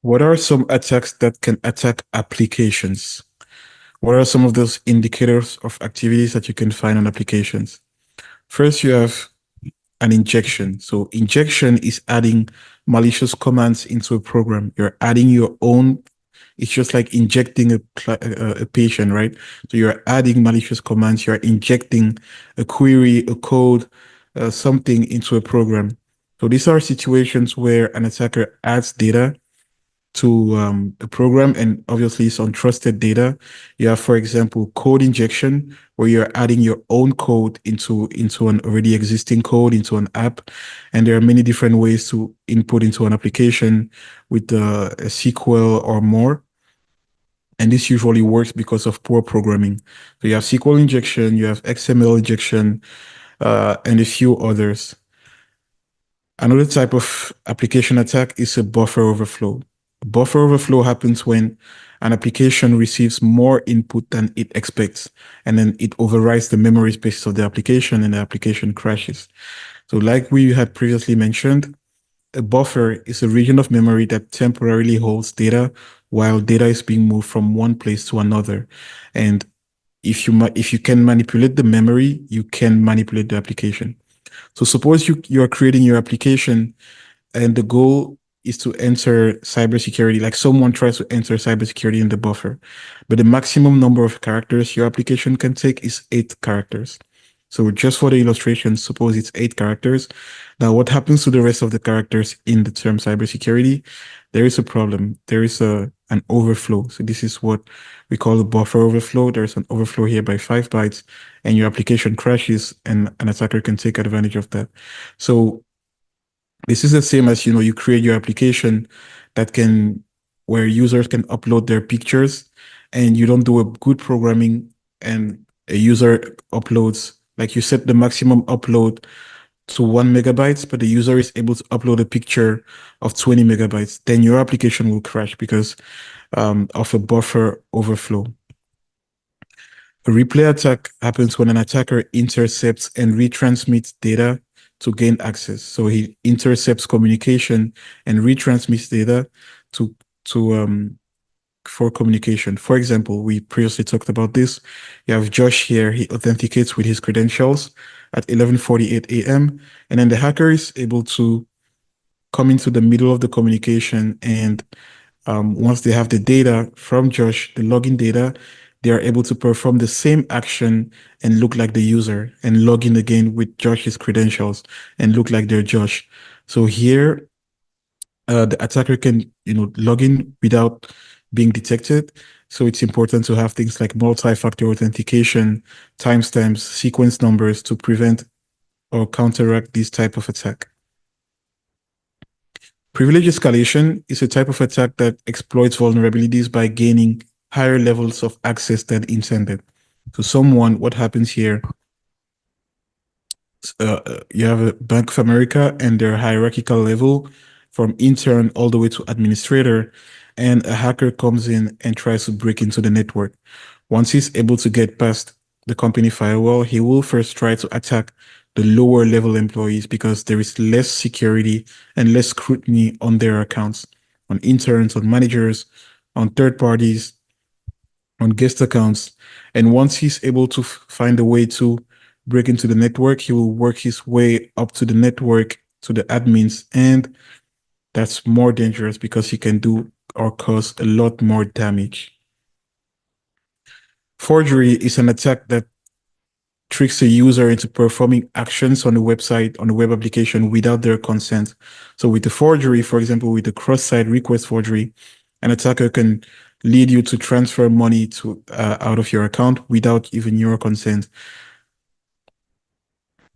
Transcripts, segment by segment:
What are some attacks that can attack applications? What are some of those indicators of activities that you can find on applications? First, you have an injection. So injection is adding malicious commands into a program. You're adding your own. It's just like injecting a patient, right? So you're adding malicious commands. You're injecting a query, a code, something into a program. So these are situations where an attacker adds data to a program, and obviously it's untrusted data. You have, for example, code injection, where you're adding your own code into an already existing code into an app. And there are many different ways to input into an application with a SQL or more. And this usually works because of poor programming. So you have SQL injection, you have XML injection, and a few others. Another type of application attack is a buffer overflow. Buffer overflow happens when an application receives more input than it expects, and then it overrides the memory space of the application and the application crashes. So like we had previously mentioned, a buffer is a region of memory that temporarily holds data while data is being moved from one place to another. And if you can manipulate the memory, you can manipulate the application. So suppose you're creating your application and the goal is to enter cybersecurity, like someone tries to enter cybersecurity in the buffer, but the maximum number of characters your application can take is 8 characters. So just for the illustration, suppose it's 8 characters. Now, what happens to the rest of the characters in the term cybersecurity? There is a problem. There is an overflow. So this is what we call the buffer overflow. There's an overflow here by 5 bytes, and your application crashes, and an attacker can take advantage of that. So this is the same as, you create your application where users can upload their pictures, and you don't do a good programming, and a user uploads, like you set the maximum upload to 1 megabytes, but the user is able to upload a picture of 20 megabytes, then your application will crash because of a buffer overflow. A replay attack happens when an attacker intercepts and retransmits data to gain access. So he intercepts communication and retransmits data for communication. For example, we previously talked about this. You have Josh here. He authenticates with his credentials at 11:48 a.m. And then the hacker is able to come into the middle of the communication. And once they have the data from Josh, the login data, they are able to perform the same action and look like the user and log in again with Josh's credentials and look like they're Josh. So here, the attacker can, log in without being detected. So it's important to have things like multi-factor authentication, timestamps, sequence numbers to prevent or counteract this type of attack. Privilege escalation is a type of attack that exploits vulnerabilities by gaining higher levels of access than intended. So what happens here, you have a Bank of America and their hierarchical level from intern all the way to administrator, and a hacker comes in and tries to break into the network. Once he's able to get past the company firewall, he will first try to attack the lower level employees because there is less security and less scrutiny on their accounts, on interns, on managers, on third parties, on guest accounts. And once he's able to find a way to break into the network, he will work his way up to the network, to the admins, and that's more dangerous because he can do or cause a lot more damage. Forgery is an attack that tricks a user into performing actions on the website, on the web application without their consent. So with the forgery, for example, with the cross-site request forgery, an attacker can lead you to transfer money out of your account without even your consent.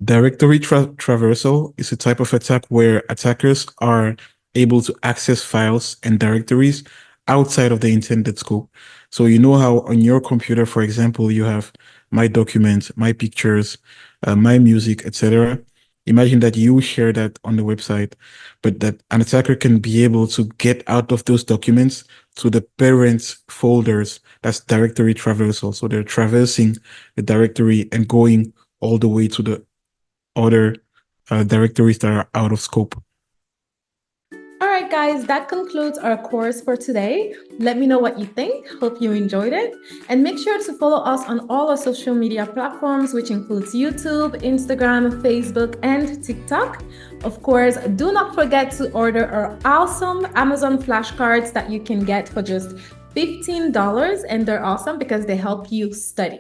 Directory traversal is a type of attack where attackers are able to access files and directories outside of the intended scope. So you know how on your computer, for example, you have my documents, my pictures, my music, etc. Imagine that you share that on the website, but that an attacker can be able to get out of those documents to the parent folders. That's directory traversal. So they're traversing the directory and going all the way to the other directories that are out of scope. All right, right, guys, that concludes our course for today. Let me know what you think. Hope you enjoyed it. And make sure to follow us on all our social media platforms, which includes YouTube, Instagram, Facebook, and TikTok. Of course, do not forget to order our awesome Amazon flashcards that you can get for just $15, and they're awesome because they help you study.